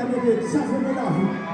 gagner chaque de la vie.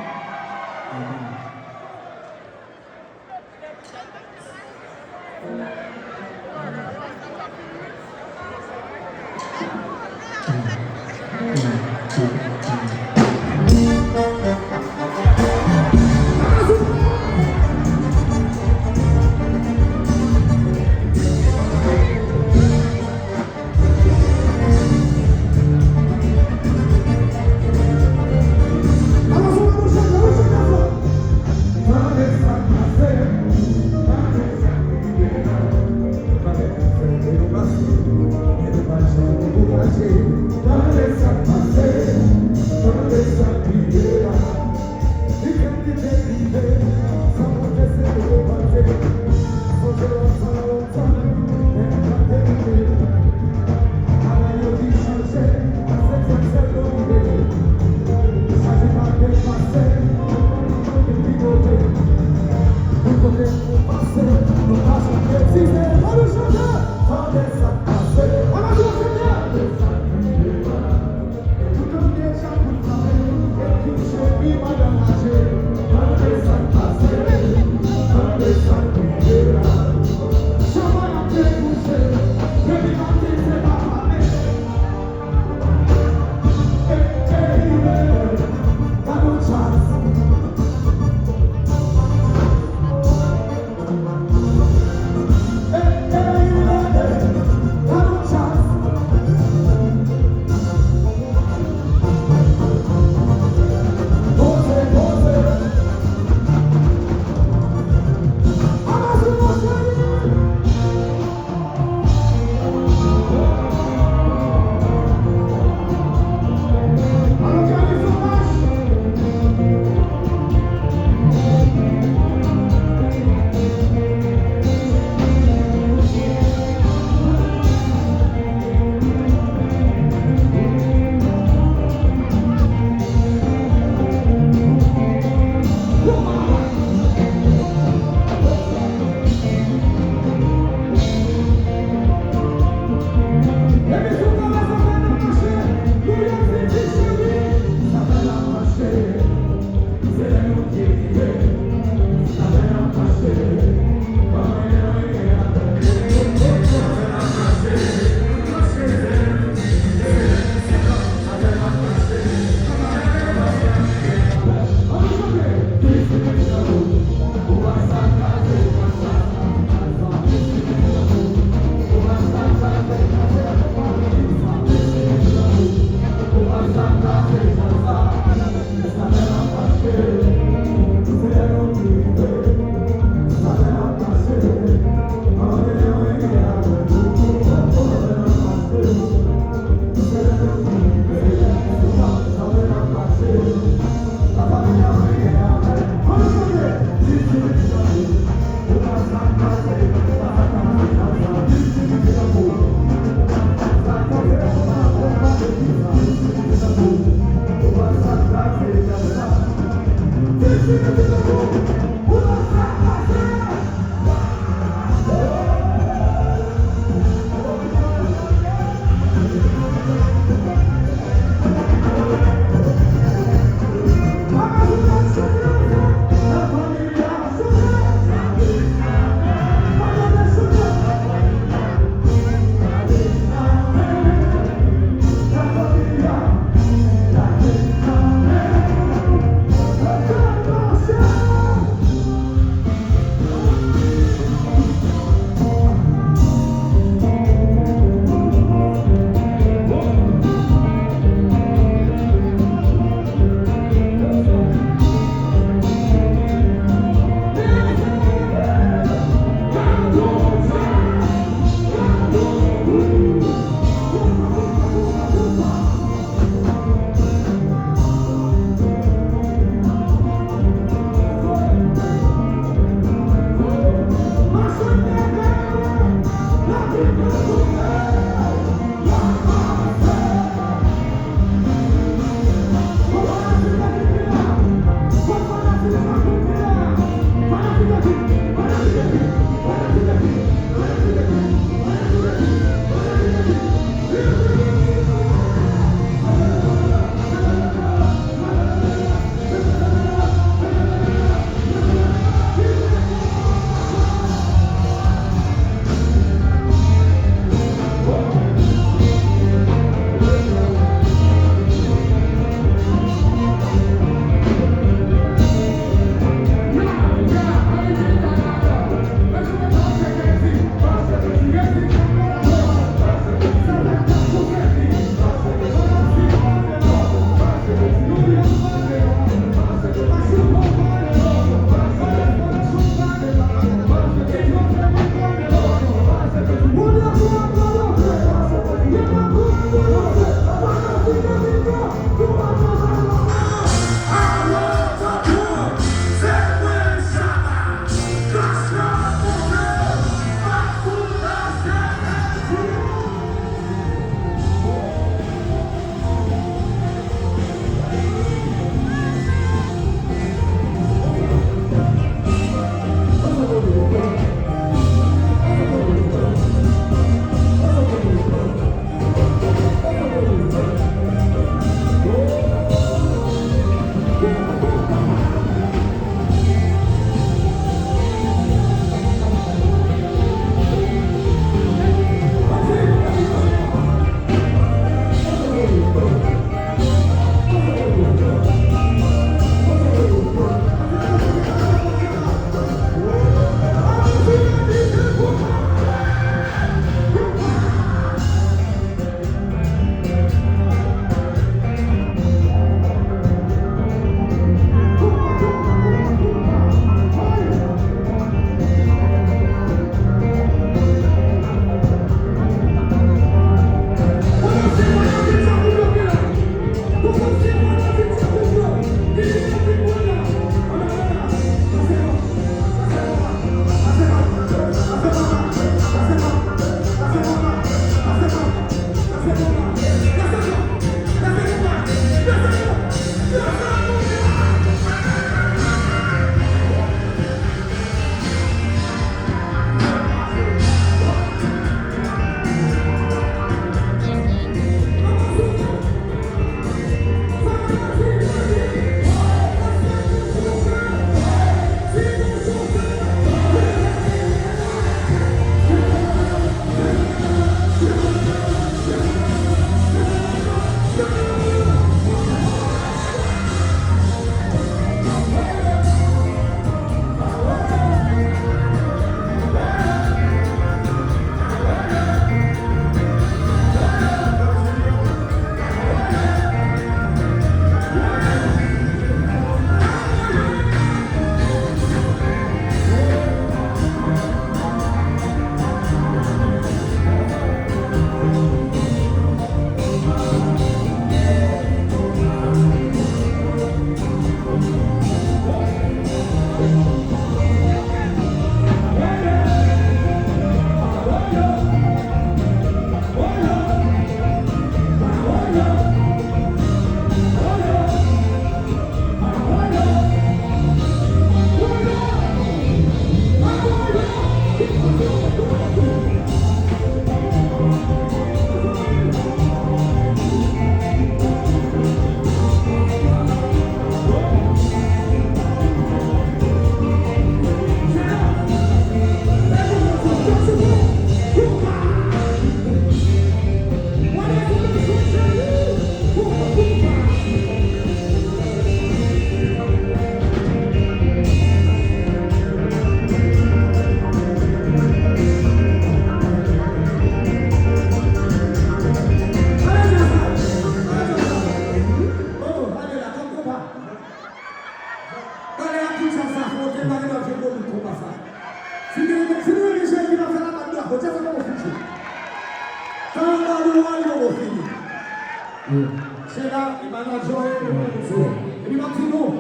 il manager et puis Martino,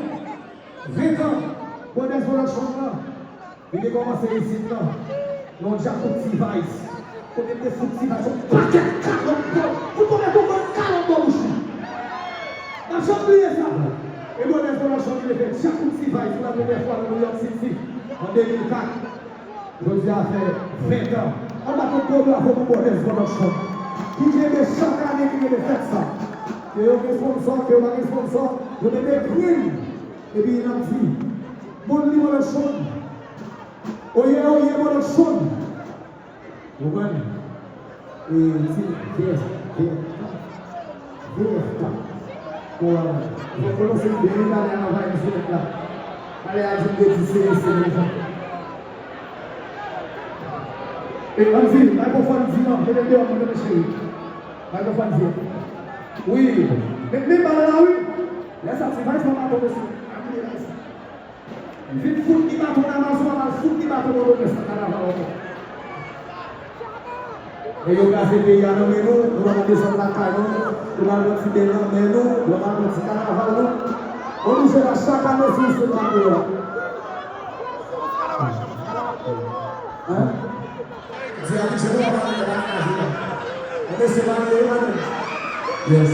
20 ans, bon des pour la chambre, il a commencé ici là, non Jacob Tivice, pour des foot Tivice, paquet 40 balles, pour tomber pour 40 balles aussi. La chambre est ça. Et bon des pour la chambre, il a fait Jacob Tivice pour la première fois dans New York City en 2004. Je dis à faire 20 ans. On a tout le monde pour bon des pour la chambre. Qui vient chaque année qui vient faire ça. Que vous avez sponsor, que vous avez sponsor, vous devez prier. Et puis il a dit, bon niveau de chambre. Oye, bon de chambre. Vous voyez? Et il dit, pour commencer à bien aller à la vague là. Allez, ajouter des tissus, et on dit, il faut faire un dimanche, je vais dire à mon chéri. Il faut faire un dimanche. Oui, mais même dans la rue, les sacrifices sont pas tombés sur. Vite foot qui va tourner dans le soir, foot qui va tourner dans le carnaval. Et vous avez des gens dans nous, nous allons descendre la caille, nous allons mettre des gens dans nous, nous allons mettre des carnaval. On nous fait chaque année sur ce carnaval. Hein? Yes.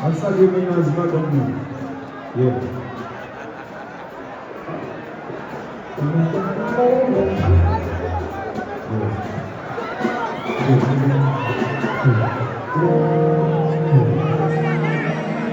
I'll start giving us back on you. Yeah.